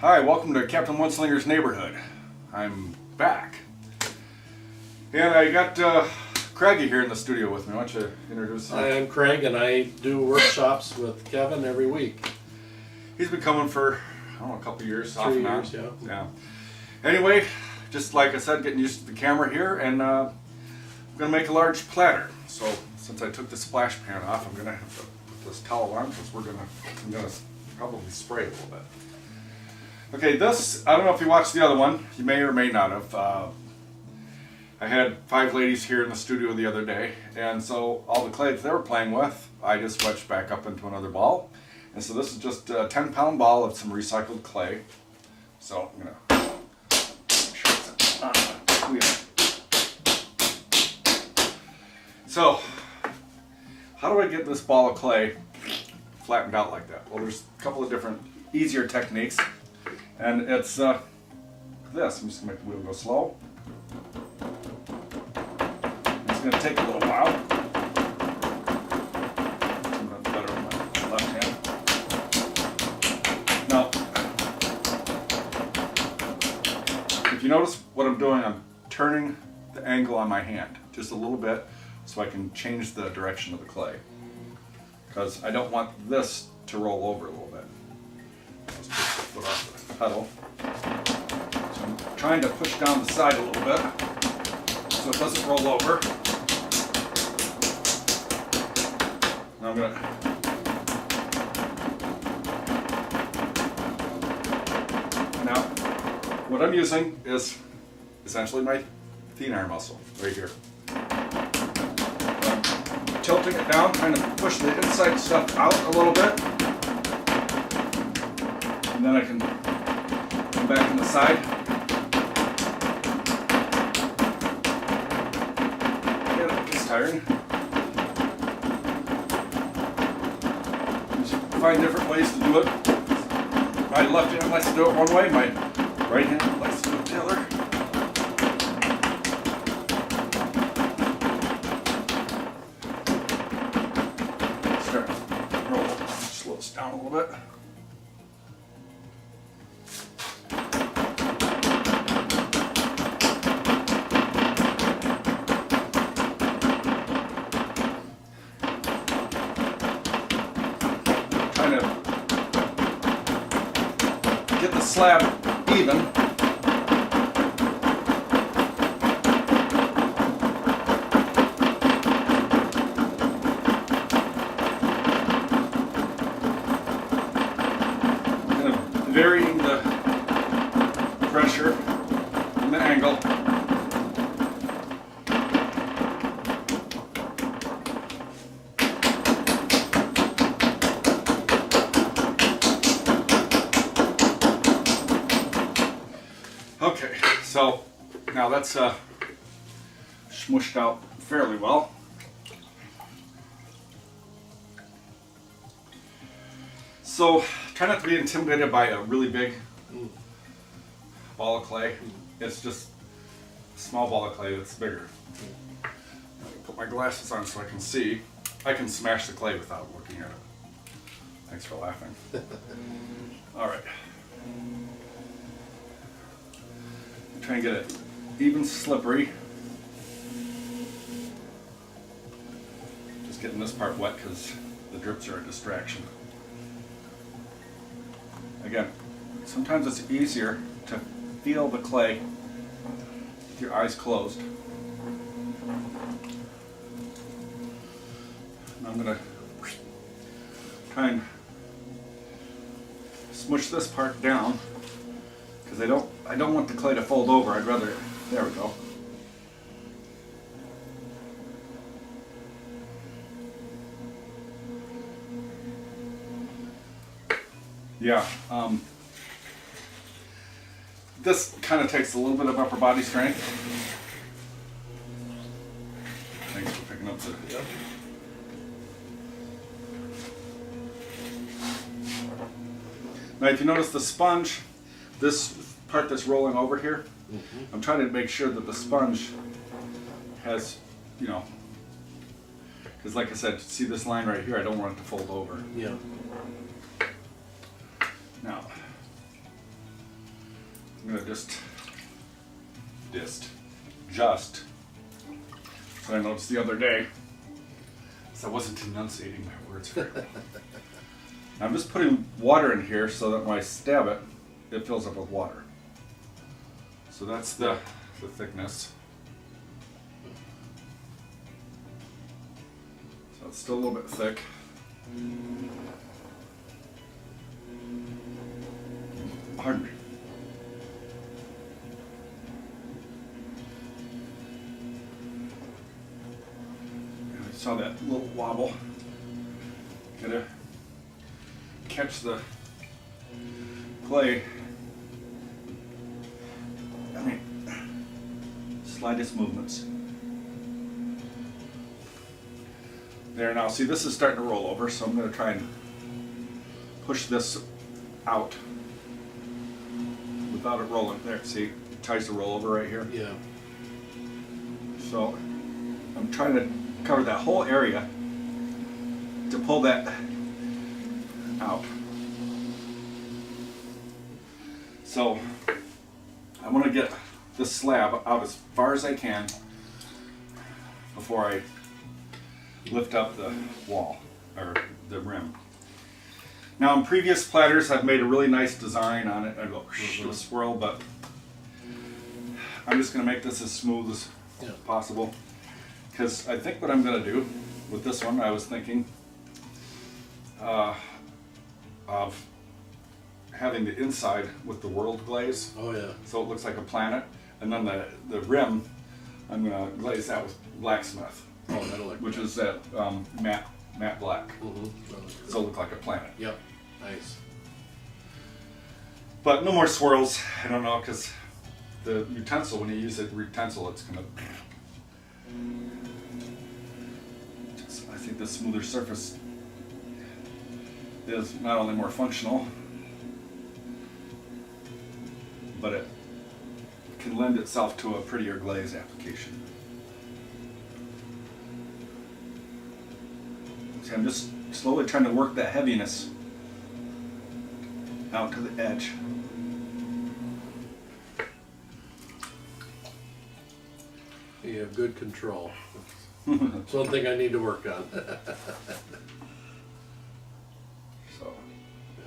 Hi, welcome to Captain Mudslinger's neighborhood. I'm back. And I got Craigie here in the studio with me. Why don't you introduce him? Hi, I'm Craig, and I do workshops with Kevin every week. He's been coming for, I don't know, a couple years. 3 years, yeah. Anyway, just like I said, getting used to the camera here, and I'm going to make a large platter. So since I took the splash pan off, I'm going to have to put this towel on because I'm going to probably spray a little bit. Okay, this, I don't know if you watched the other one. You may or may not have. I had 5 ladies here in the studio the other day, and so all the clay that they were playing with, I just wedged back up into another ball. And so this is just a 10-pound ball of some recycled clay. So I'm going to make sure it's on the wheel. So, how do I get this ball of clay flattened out like that? Well, there's a couple of different easier techniques. And it's this. I'm just going to make the wheel go slow. It's going to take a little while. I'm going to better with my left hand. Now, if you notice what I'm doing, I'm turning the angle on my hand just a little bit so I can change the direction of the clay. Because I don't want this to roll over a little bit. Let's push the foot off the pedal. So I'm trying to push down the side a little bit so it doesn't roll over. Now I'm going to what I'm using is essentially my thenar muscle right here. I'm tilting it down, trying to push the inside stuff out a little bit. And then I can come back on the side. Yeah, it's tiring. Just find different ways to do it. My left hand likes to do it one way, my right hand likes to do it the other. Start to roll, slow this down a little bit. Trying to get the slab even. Kind of varying the pressure and the angle. Okay, so now that's smushed out fairly well. So try not to be intimidated by a really big ball of clay. It's just a small ball of clay that's bigger. Put my glasses on so I can see. I can smash the clay without looking at it. Thanks for laughing. All right. Try and get it even slippery. Just getting this part wet because the drips are a distraction. Again, sometimes it's easier to feel the clay with your eyes closed. And I'm going to try and smush this part down. Because I don't want the clay to fold over. I'd rather, there we go. Yeah, this kind of takes a little bit of upper body strength. Thanks for picking up the. Yep. Now, if you notice the sponge, this part that's rolling over here, I'm trying to make sure that the sponge has, you know, because like I said, see this line right here, I don't want it to fold over. Yeah. Now, I noticed the other day. So I wasn't enunciating my words very well. I'm just putting water in here so that when I stab it, it fills up with water. So that's the thickness. So it's still a little bit thick. Pardon me. I saw that little wobble. Gotta catch the clay. I mean, slightest movements. There now, see this is starting to roll over, so I'm going to try and push this out without it rolling. There, see, it tries to roll over right here. Yeah. So I'm trying to cover that whole area to pull that out. So I want to get this slab out as far as I can before I lift up the wall or the rim. Now in previous platters I've made a really nice design on it. I go a swirl, but I'm just going to make this as smooth as possible, because I think what I'm going to do with this one, I was thinking of having the inside with the world glaze. Oh yeah. So it looks like a planet, and then the rim I'm going to glaze that with blacksmith. Oh, that'll look which nice. is that matte black. Mm-hmm. So it look like a planet. Yep. Nice. But no more swirls. I don't know, because the utensil, when you use a utensil, it's gonna. I think the smoother surface is not only more functional, but it can lend itself to a prettier glaze application. See, I'm just slowly trying to work that heaviness out to the edge. You have good control. That's one thing I need to work on. So Yeah.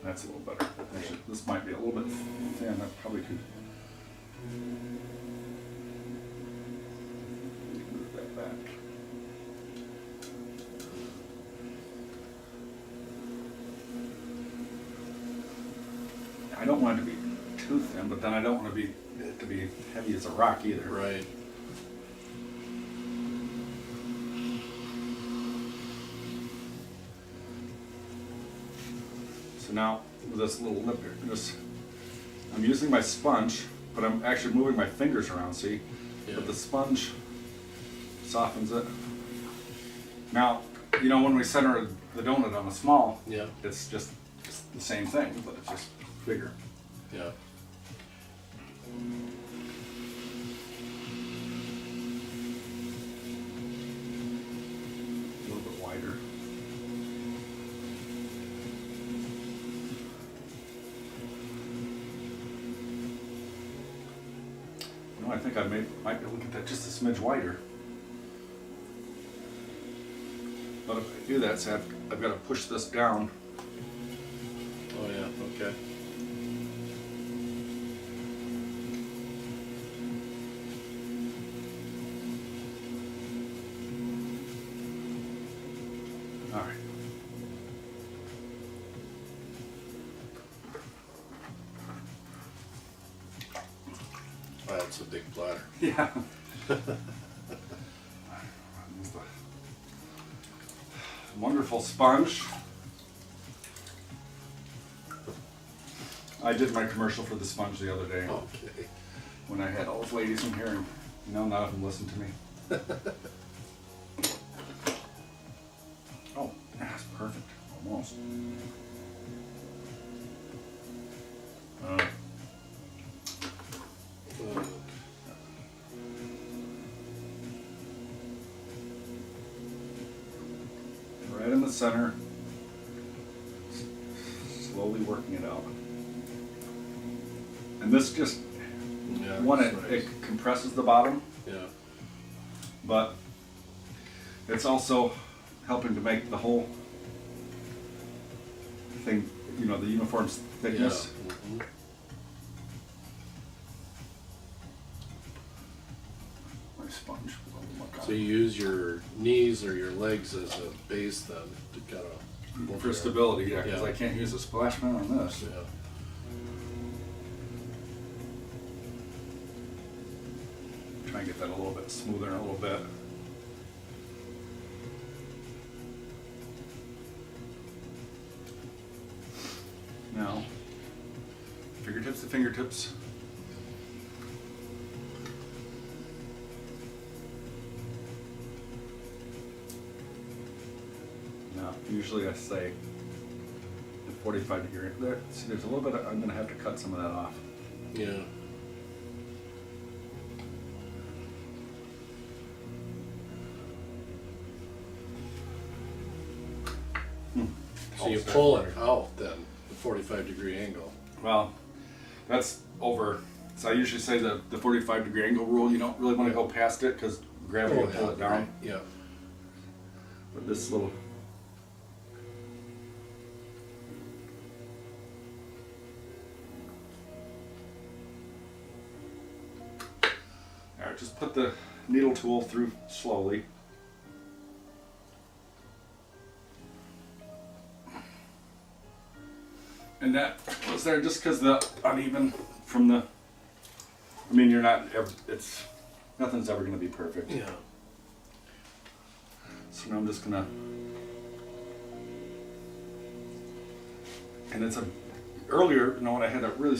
that's a little better. Actually, this might be a little bit thin. I probably could move that back. I don't want it to be too thin, but then I don't want it to be heavy as a rock either. Right. So now with this little lip here, I'm using my sponge, but I'm actually moving my fingers around, see? Yeah. But the sponge softens it. Now, you know, when we center the donut on a small, Yeah. it's just the same thing, but it's just bigger. Yeah. A little bit wider. No, I think I might be able to get that just a smidge wider. But if I do that, so I've got to push this down. Oh yeah. Okay. All right. Wow, that's a big platter. Yeah. Use the wonderful sponge. I did my commercial for the sponge the other day Okay. when I had all those ladies in here, and none of them listened to me. Oh, that's perfect. Almost. Right in the center. Slowly working it out. And this just, Yeah, one, that's it nice. compresses the bottom, Yeah, but it's also helping to make the whole thing, you know, the uniform yeah. thickness. Mhm. My sponge. Oh my God. So you use your knees or your legs as a base then to kind of For stability, yeah, because Yeah. I can't use a splash pad on this. Yeah. Try and get that a little bit smoother in a little bit. Now, fingertips to fingertips. Now, usually I say the 45-degree. There, see, there's a little bit. I'm going to have to cut some of that off. Yeah. So you pull it out then, the 45-degree angle. Well, that's over. So I usually say the 45-degree angle rule. You don't really want to go past it because gravity will pull it down. Right. Yeah. But this little. All right, just put the needle tool through slowly. And that was there just because the uneven from the. I mean, you're not. It's nothing's ever going to be perfect. Yeah. So now I'm just gonna. And it's a earlier, you know, when I had a really,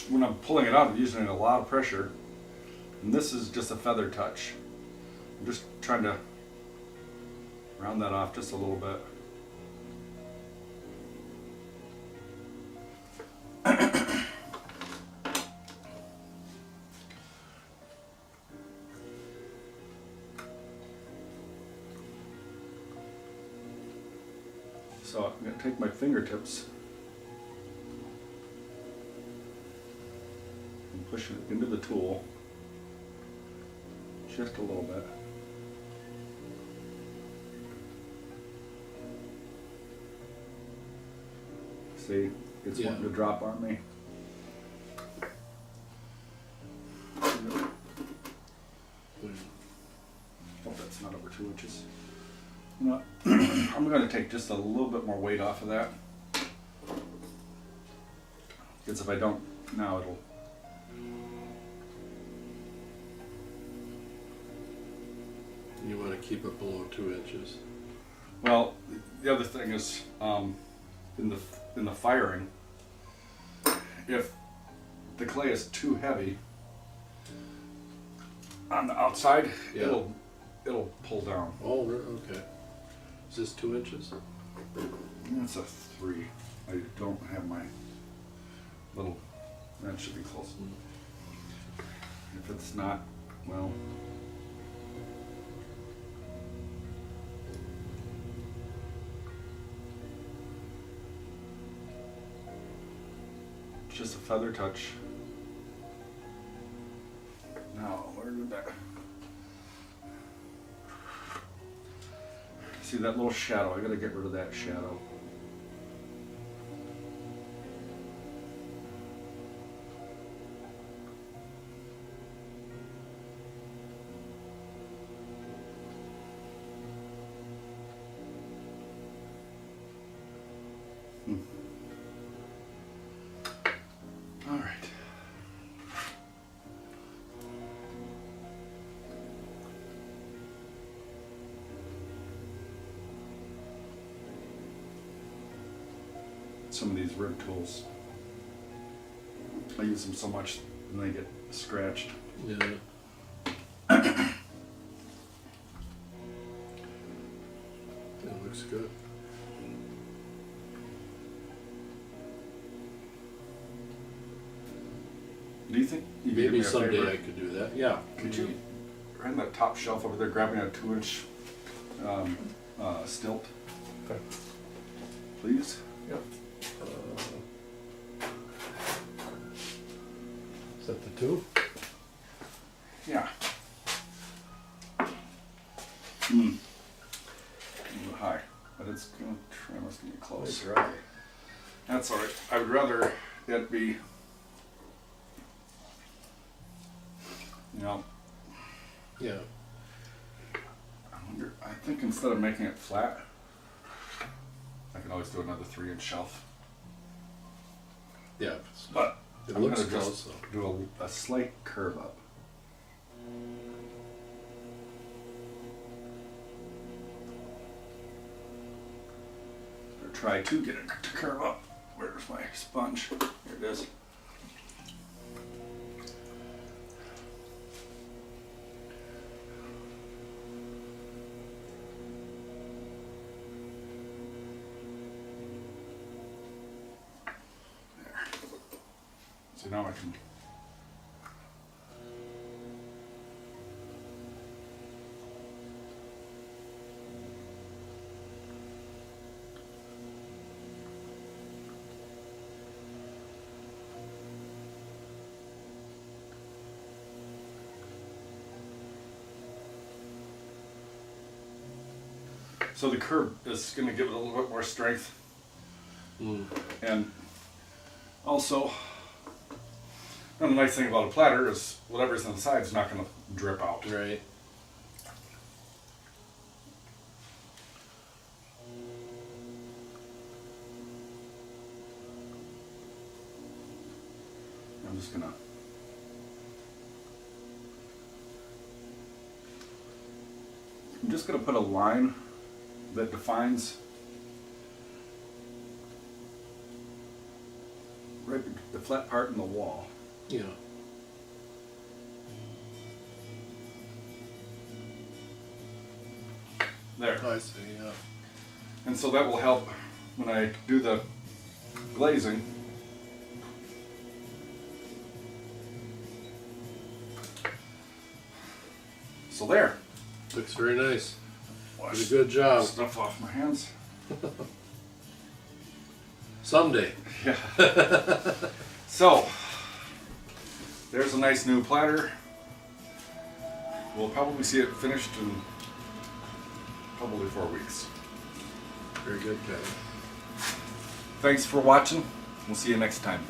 when I'm pulling it out, I'm using a lot of pressure, and this is just a feather touch. I'm just trying to round that off just a little bit. So I'm going to take my fingertips and push it into the tool just a little bit. See, it's wanting to drop on me. Hope that's not over 2 inches. You know, I'm going to take just a little bit more weight off of that. Because if I don't, now it'll. You want to keep it below 2 inches. Well, the other thing is, in the firing, if the clay is too heavy on the outside, Yeah. it'll pull down. Oh, okay. Is this 2 inches? That's a 3. I don't have my little. That should be close. If it's not, well. Just a feather touch. Now, where did that? See that little shadow? I gotta get rid of that shadow. All right. Some of these rib tools, I use them so much and they get scratched. Yeah. That looks good. Do you think you could do me Maybe a someday favor? I could do that. Yeah. Could you, right on that top shelf over there, grab me a 2-inch stilt, Okay. please? Yep. too? Yeah. A little high, but it's gonna trim us to get close. That's right. That's all right. I would rather it be, you know, Yeah. I think instead of making it flat, I can always do another 3-inch shelf. Yeah. But It I'm looks gonna close just though. do a slight curve up. Or try to get it to curve up. Where's my sponge? Here it is. So now I can. So the curve is going to give it a little bit more strength. And also, and the nice thing about a platter is whatever's on the side is not going to drip out. Right. I'm just going to put a line that defines right the flat part in the wall. Yeah. There. I see, yeah. And so that will help when I do the glazing. So there. Looks very nice. Wash Did a good job. stuff off my hands. Someday. Yeah. So, there's a nice new platter. We'll probably see it finished in probably 4 weeks. Very good, Kevin. Thanks for watching. We'll see you next time.